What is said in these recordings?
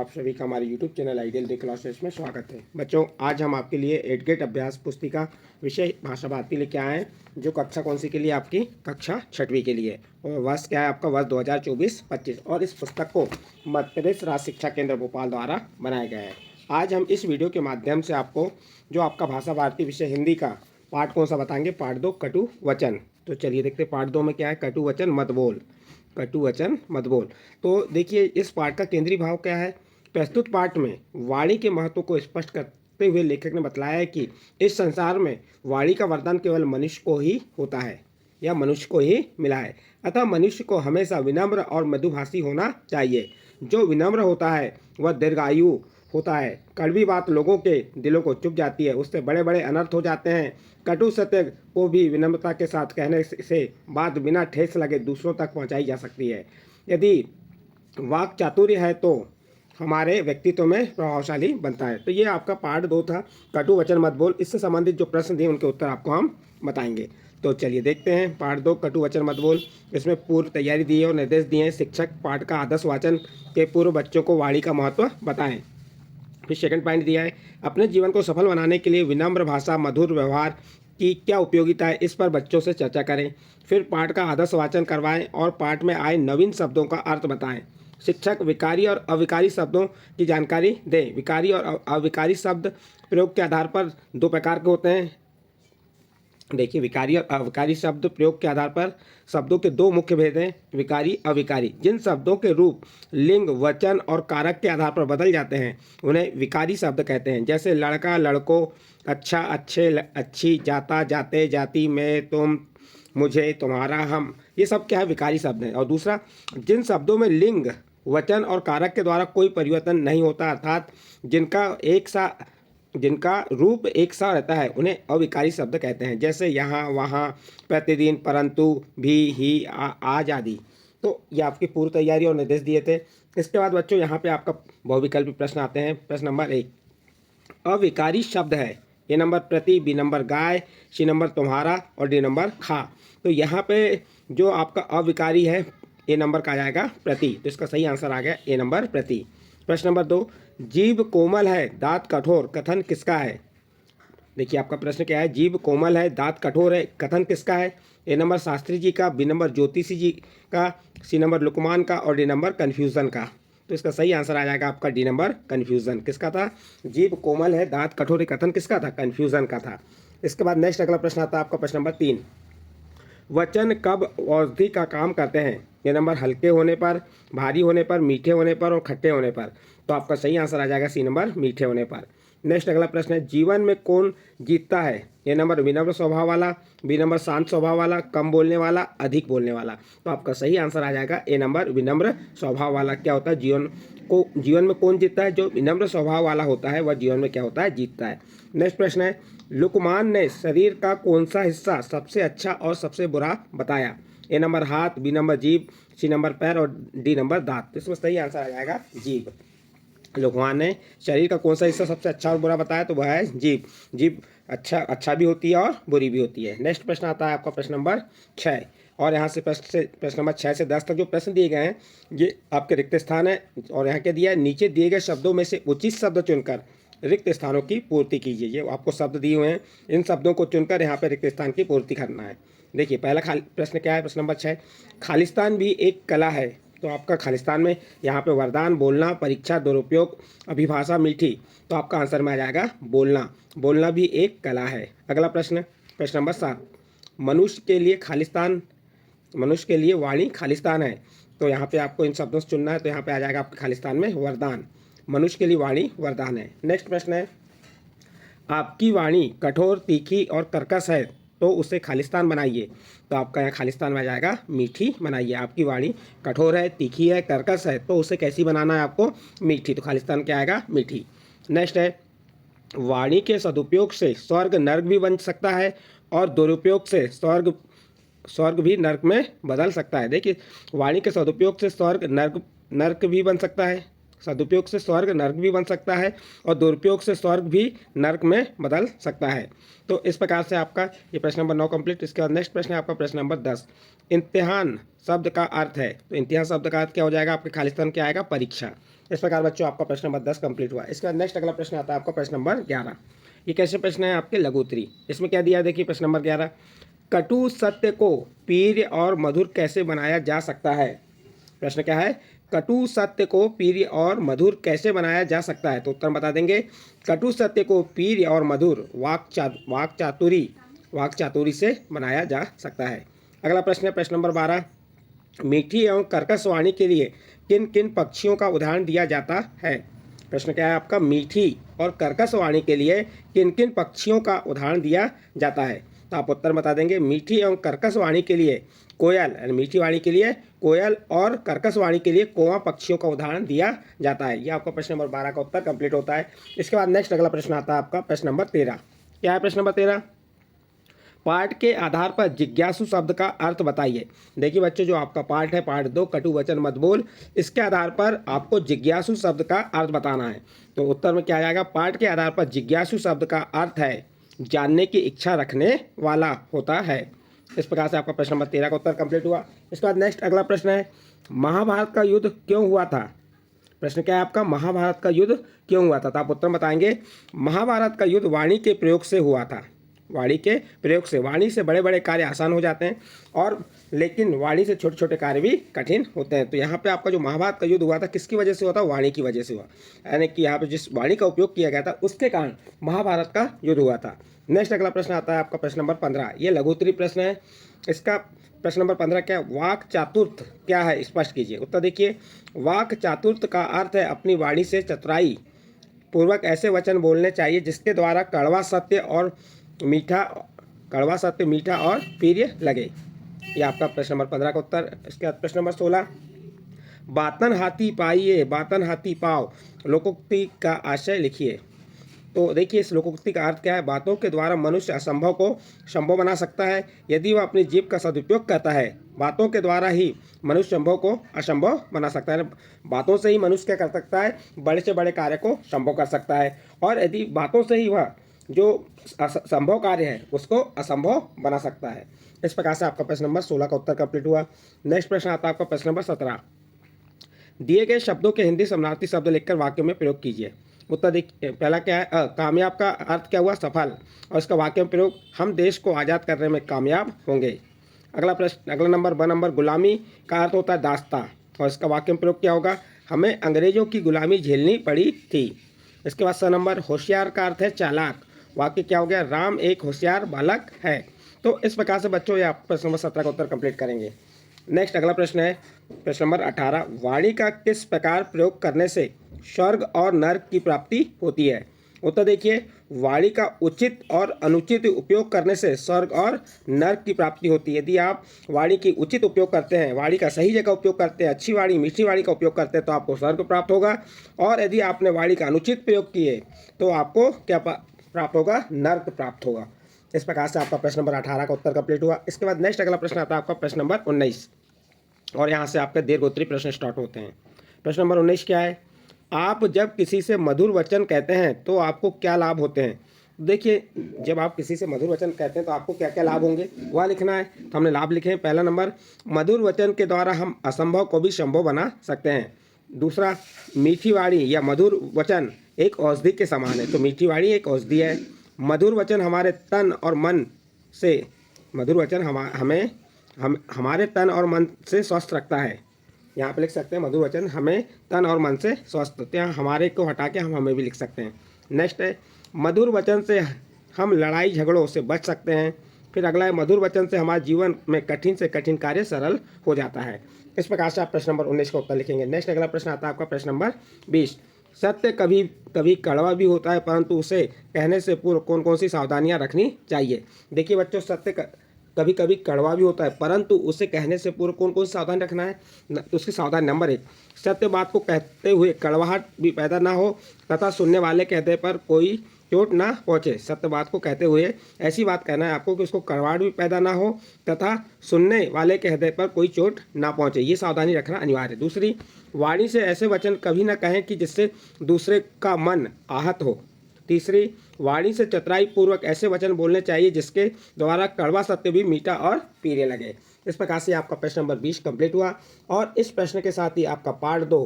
आप सभी का हमारे YouTube channel ideal day classes में स्वागत है। बच्चों, आज हम आपके लिए 8 गेट अभ्यास पुस्तिका विषय भाषा भारती लेके आए हैं, जो कक्षा कौन सी के लिए? आपकी कक्षा 6वीं के लिए। और वर्ष क्या है आपका? वर्ष 2024-25। और इस पुस्तक को मध्य प्रदेश राज्य शिक्षा केंद्र भोपाल द्वारा बनाया गया है। आज हम इस वीडियो के माध्यम से आपको जो आपका भाषा भारती विषय हिंदी का पाठ कौन सा बताएंगे? पाठ 2 कटु वचन। तो चलिए देखते हैं पाठ 2 में क्या है। कटु वचन मत बोल। कटु वचन मत बोल। तो देखिए, इस पाठ का केंद्रीय भाव क्या है? प्रस्तुत पाठ में वाणी के महत्व को स्पष्ट करते हुए लेखक ने बतलाया है कि इस संसार में वाणी का वरदान केवल मनुष्य को ही होता है या मनुष्य को ही मिला है। अतः मनुष्य को हमेशा विनम्र और मृदुभाषी होना चाहिए। जो विनम्र होता है वह दीर्घायु होता है। कड़वी बात लोगों के दिलों को चुभ जाती है, उससे बड़े बड़े अनर्थ हो जाते हैं। कटु सत्य को भी विनम्रता के साथ कहने से बात बिना ठेस लगे दूसरों तक पहुंचाई जा सकती है। यदि वाक चातुर्य है तो हमारे व्यक्तित्व में प्रभावशाली बनता है। तो ये आपका पार्ट 2 था, कटु वचन मत बोल। इससे संबंधित जो प्रश्न दिए उनके उत्तर आपको हम बताएंगे। तो चलिए देखते हैं पार्ट 2 कटु वचन मत बोल। इसमें पूर्व तैयारी दी है और निर्देश दिए हैं। शिक्षक पाठ का आदर्श वाचन के पूर्व बच्चों को वाणी का महत्व बताएं। फिर सेकंड पॉइंट दिया है, अपने जीवन को सफल बनाने के लिए विनम्र भाषा मधुर व्यवहार की क्या उपयोगिता है, इस पर बच्चों से चर्चा करें। फिर पाठ का आदर्श वाचन करवाएं और पाठ में आए नवीन शब्दों का अर्थ बताएं। शिक्षक विकारी और अविकारी शब्दों की जानकारी दें। विकारी और अविकारी शब्द प्रयोग के आधार पर 2 प्रकार के होते हैं। देखिए, विकारी और अविकारी शब्द प्रयोग के आधार पर शब्दों के 2 मुख्य भेद हैं, विकारी अविकारी। जिन शब्दों के रूप लिंग वचन और कारक के आधार पर बदल जाते हैं उन्हें विकारी शब्द कहते हैं। जैसे लड़का लड़कों, अच्छा अच्छे अच्छी, जाता जाते जाती, मैं तुम मुझे तुम्हारा हम, ये सब क्या है? विकारी शब्द हैं। और दूसरा, जिन शब्दों में लिंग वचन और कारक के द्वारा कोई परिवर्तन नहीं होता, अर्थात जिनका रूप एक सा रहता है, उन्हें अविकारी शब्द कहते हैं। जैसे यहाँ वहाँ, प्रतिदिन, परंतु, भी, ही, आज आदि। तो ये आपकी पूर्व तैयारी और निर्देश दिए थे। इसके बाद बच्चों यहाँ पे आपका बहुविकल्पी प्रश्न आते हैं। प्रश्न नंबर 1, अविकारी शब्द है। ए नंबर प्रति, बी नंबर गाय, सी नंबर तुम्हारा और डी नंबर खा। तो यहाँ पे जो आपका अविकारी है, ए नंबर का आ जाएगा प्रति। तो इसका सही आंसर आ गया ए नंबर प्रति। प्रश्न नंबर 2, जीभ कोमल है दांत कठोर, कथन किसका है? देखिए आपका प्रश्न क्या है? जीभ कोमल है दांत कठोर है, कथन किसका है? ए नंबर शास्त्री जी का, बी नंबर ज्योतिषी जी का, सी नंबर लुकमान का और डी नंबर कन्फ्यूजन का। तो इसका सही आंसर आ जाएगा आपका डी नंबर कन्फ्यूजन। किसका था? जीभ कोमल है दांत कठोर है, कथन किसका था? कन्फ्यूजन का था। इसके बाद नेक्स्ट अगला प्रश्न आता है आपका प्रश्न नंबर 3, वचन कब औषधि का काम करते हैं? ये नंबर हल्के होने पर, भारी होने पर, मीठे होने पर और खट्टे होने पर। तो आपका सही आंसर आ जाएगा सी नंबर मीठे होने पर। नेक्स्ट अगला प्रश्न है, जीवन में कौन जीतता है? ये नंबर विनम्र स्वभाव वाला, बी नंबर शांत स्वभाव वाला, कम बोलने वाला, अधिक बोलने वाला। तो आपका सही आंसर आ जाएगा ए नंबर विनम्र स्वभाव वाला। क्या होता है? जीवन में कौन जीतता है? जो विनम्र स्वभाव वाला होता है वह जीवन में क्या होता है? जीतता है। नेक्स्ट प्रश्न है, लुकमान ने शरीर का कौन सा हिस्सा सबसे अच्छा और सबसे बुरा बताया? ए नंबर हाथ, बी नंबर जीभ, सी नंबर पैर और डी नंबर दांत। तो इसमें सही आंसर आ जाएगा जीभ। लुकमान ने शरीर का कौन सा हिस्सा सबसे अच्छा और बुरा बताया? तो वह है जीभ। जीभ अच्छा भी होती है और बुरी भी होती है। नेक्स्ट प्रश्न आता है आपका प्रश्न नंबर 6। और यहाँ से प्रश्न नंबर 6 से 10 तक जो प्रश्न दिए गए हैं ये आपके रिक्त स्थान है। और यहाँ क्या दिया है? नीचे दिए गए शब्दों में से उचित शब्द चुनकर रिक्त स्थानों की पूर्ति कीजिए। ये आपको शब्द दिए हुए हैं, इन शब्दों को चुनकर यहाँ पे रिक्त स्थान की पूर्ति करना है। देखिए पहला प्रश्न क्या है? प्रश्न नंबर 6, खालिस्तान भी एक कला है। तो आपका खालिस्तान में यहाँ पे वरदान, बोलना, परीक्षा, दुरुपयोग, अभिभाषा, मीठी। तो आपका आंसर में आ जाएगा बोलना। बोलना भी एक कला है। अगला प्रश्न, प्रश्न नंबर 7, मनुष्य के लिए वाणी खालिस्तान है। तो यहाँ पे आपको इन शब्दों से चुनना है। तो यहाँ पे आ जाएगा आपके खालिस्तान में वरदान। मनुष्य के लिए वाणी वरदान है। नेक्स्ट प्रश्न है, आपकी वाणी कठोर, तीखी और कर्कश है तो उसे खालिस्तान बनाइए। तो आपका यहाँ खालिस्तान में आ जाएगा मीठी बनाइए। आपकी वाणी कठोर है, तीखी है, कर्कश है तो उसे कैसी बनाना है आपको? मीठी। तो खालिस्तान क्या आएगा? मीठी। नेक्स्ट है, वाणी के सदुपयोग से स्वर्ग नर्क भी बन सकता है और दुरुपयोग से स्वर्ग भी नर्क में बदल सकता है। देखिए वाणी के सदुपयोग से स्वर्ग नर्क भी बन सकता है, सदुपयोग से स्वर्ग नर्क भी बन सकता है और दुरुपयोग से स्वर्ग भी नर्क में बदल सकता है। तो इस प्रकार से आपका ये प्रश्न नंबर 9 कंप्लीट। इसके बाद नेक्स्ट प्रश्न है आपका प्रश्न नंबर 10। इम्तिहान शब्द का अर्थ है, तो इम्तिहान शब्द का अर्थ क्या हो जाएगा आपके खाली स्थान क्या आएगा, परीक्षा। इस प्रकार बच्चों आपका प्रश्न नंबर 10 कंप्लीट हुआ। इसके बाद नेक्स्ट अगला प्रश्न आता है आपका प्रश्न नंबर 11। ये कैसे प्रश्न है आपके लघुत्तरी। इसमें क्या दिया है देखिए प्रश्न नंबर 11। कटु सत्य को प्रिय और मधुर कैसे बनाया जा सकता है। प्रश्न क्या है, कटु सत्य को प्रिय और मधुर कैसे बनाया जा सकता है। तो उत्तर बता देंगे, कटु सत्य को प्रिय और मधुर वाक चातुरी से बनाया जा सकता है। अगला प्रश्न है प्रश्न नंबर 12। मीठी एवं कर्कश वाणी के लिए किन किन पक्षियों का उदाहरण दिया जाता है। प्रश्न क्या है आपका, मीठी और कर्कश वाणी के लिए किन किन पक्षियों का उदाहरण दिया जाता है। तो आप उत्तर बता देंगे, मीठी एवं कर्कश वाणी के लिए कोयल, यानी मीठी वाणी के लिए कोयल और कर्कश वाणी के लिए कौवा पक्षियों का उदाहरण दिया जाता है। यह आपका प्रश्न नंबर 12 का उत्तर कंप्लीट होता है। इसके बाद नेक्स्ट अगला प्रश्न आता है आपका प्रश्न नंबर 13। क्या है प्रश्न नंबर 13। पाठ के आधार पर जिज्ञासु शब्द का अर्थ बताइए। देखिए बच्चों, जो आपका पाठ है पाठ 2 कटु वचन मत बोल, इसके आधार पर आपको जिज्ञासु शब्द का अर्थ बताना है। तो उत्तर में क्या आएगा, पाठ के आधार पर जिज्ञासु शब्द का अर्थ है जानने की इच्छा रखने वाला होता है। इस प्रकार से आपका प्रश्न नंबर 13 का उत्तर कंप्लीट हुआ। इसके बाद नेक्स्ट अगला प्रश्न है, महाभारत का युद्ध क्यों हुआ था। प्रश्न क्या है आपका, महाभारत का युद्ध क्यों हुआ था। तो आप उत्तर बताएंगे, महाभारत का युद्ध वाणी के प्रयोग से हुआ था। वाणी के प्रयोग से, वाणी से बड़े बड़े कार्य आसान हो जाते हैं और लेकिन वाणी से छोटे छोटे कार्य भी कठिन होते हैं। तो यहाँ पे आपका जो महाभारत का युद्ध हुआ था किसकी वजह से हुआ था, वाणी की वजह से हुआ, यानी कि यहाँ पे जिस वाणी का उपयोग किया गया था उसके कारण महाभारत का युद्ध हुआ था। नेक्स्ट अगला प्रश्न आता है आपका प्रश्न नंबर 15। ये लघुत्तरी प्रश्न है। इसका प्रश्न नंबर 15 क्या, वाक चातुर्थ क्या है, स्पष्ट कीजिए। उत्तर देखिए, वाक चातुर्थ का अर्थ है अपनी वाणी से चतुराई पूर्वक ऐसे वचन बोलने चाहिए जिसके द्वारा कड़वा सत्य मीठा और प्रिय लगे। यह आपका प्रश्न नंबर 15 का उत्तर। इसके बाद प्रश्न नंबर 16। बातन हाथी पाइए बातन हाथी पाओ लोकोक्ति का आशय लिखिए। तो देखिए इस लोकोक्ति का अर्थ क्या है, बातों के द्वारा मनुष्य असंभव को संभव बना सकता है यदि वह अपनी जीभ का सदुपयोग करता है। बातों के द्वारा ही मनुष्य संभव को असंभव बना सकता है। बातों से ही मनुष्य क्या कर सकता है, बड़े से बड़े कार्य को संभव कर सकता है और यदि बातों से ही वह जो संभव कार्य है उसको असंभव बना सकता है। इस प्रकार से आपका प्रश्न नंबर 16 का उत्तर कंप्लीट हुआ। नेक्स्ट प्रश्न आता है आपका प्रश्न नंबर 17। दिए गए शब्दों के हिंदी समानार्थी शब्द लिखकर वाक्य में प्रयोग कीजिए। उत्तर देखिए, पहला क्या है, कामयाब का अर्थ क्या हुआ, सफल, और इसका वाक्य में प्रयोग, हम देश को आज़ाद करने में कामयाब होंगे। अगला प्रश्न, अगला नंबर 2 नंबर, गुलामी का अर्थ होता है दास्ता, और इसका वाक्य में प्रयोग क्या होगा, हमें अंग्रेजों की गुलामी झेलनी पड़ी थी। इसके बाद 6 नंबर, होशियार का अर्थ है चालाक, वाक्य क्या हो गया, राम एक होशियार बालक है। तो इस प्रकार से बच्चों ये आप प्रश्न नंबर 17 का उत्तर कंप्लीट करेंगे। नेक्स्ट अगला प्रश्न है प्रश्न नंबर 18। वाणी का किस प्रकार प्रयोग करने से स्वर्ग और नरक की प्राप्ति होती है। उत्तर देखिए, वाणी का उचित और अनुचित उपयोग करने से स्वर्ग और नरक की प्राप्ति होती है। यदि आप वाणी की उचित उपयोग करते हैं, वाणी का सही जगह उपयोग करते हैं, अच्छी वाणी मीठी वाणी का उपयोग करते हैं तो आपको स्वर्ग प्राप्त होगा, और यदि आपने वाणी का अनुचित प्रयोग किए तो आपको क्या प्राप्त होगा, नरक प्राप्त होगा। इस प्रकार से आपका प्रश्न नंबर 18 का उत्तर कंप्लीट हुआ। इसके बाद नेक्स्ट अगला प्रश्न आता है आपका प्रश्न नंबर 19, और यहाँ से आपके दीर्घोत्तरी प्रश्न स्टार्ट होते हैं। प्रश्न नंबर 19 क्या है, आप जब किसी से मधुर वचन कहते हैं तो आपको क्या लाभ होते हैं। देखिए, जब आप किसी से मधुर वचन कहते हैं तो आपको क्या क्या लाभ होंगे वह लिखना है। तो हमने लाभ लिखे हैं। पहला नंबर, मधुर वचन के द्वारा हम असंभव को भी संभव बना सकते हैं। दूसरा, मीठी वाणी या मधुर वचन एक औषधि के समान है। तो मीठी वाणी एक औषधि है। मधुर वचन हमारे तन और मन से, मधुर वचन हमारे तन और मन से स्वस्थ रखता है। यहाँ पे लिख सकते हैं, मधुर वचन हमें तन और मन से स्वस्थ होते हैं। हमारे को हटा के हम हमें भी लिख सकते हैं। नेक्स्ट है, मधुर वचन से हम लड़ाई झगड़ों से बच सकते हैं। फिर अगला है, मधुर वचन से हमारे जीवन में कठिन से कठिन कार्य सरल हो जाता है। इस प्रकार से आप प्रश्न नंबर 19 का उत्तर लिखेंगे। नेक्स्ट अगला प्रश्न आता है आपका प्रश्न नंबर 20। सत्य कभी कभी कड़वा भी होता है, परंतु उसे कहने से पूर्व कौन कौन सी सावधानियां रखनी चाहिए। देखिए बच्चों, सत्य कभी कभी कड़वा भी होता है, परंतु उसे कहने से पूर्व कौन कौन सी सावधानी रखना है। तो उसकी सावधानी नंबर 1, सत्य बात को कहते हुए कड़वाहट भी पैदा ना हो, तथा सुनने वाले कहते पर कोई चोट ना पहुँचे। सत्य बात को कहते हुए ऐसी बात कहना है आपको कि उसको कड़वाहट भी पैदा ना हो तथा सुनने वाले के हृदय पर कोई चोट ना पहुँचे, ये सावधानी रखना अनिवार्य है। दूसरी, वाणी से ऐसे वचन कभी ना कहें कि जिससे दूसरे का मन आहत हो। तीसरी, वाणी से चतुराई पूर्वक ऐसे वचन बोलने चाहिए जिसके द्वारा कड़वा सत्य भी मीठा और प्रिय लगे। इस प्रकार से आपका प्रश्न नंबर 20 कंप्लीट हुआ और इस प्रश्न के साथ ही आपका पार्ट 2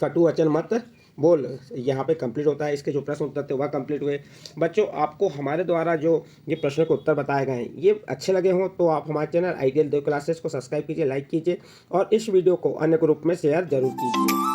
कटु वचन मत बोल यहाँ पे कंप्लीट होता है। इसके जो प्रश्न उत्तर थे वह कंप्लीट हुए। बच्चों, आपको हमारे द्वारा जो ये प्रश्न के उत्तर बताए गए हैं ये अच्छे लगे हों तो आप हमारे चैनल आइडियल देव क्लासेस को सब्सक्राइब कीजिए, लाइक कीजिए और इस वीडियो को अन्य ग्रुप में शेयर जरूर कीजिए।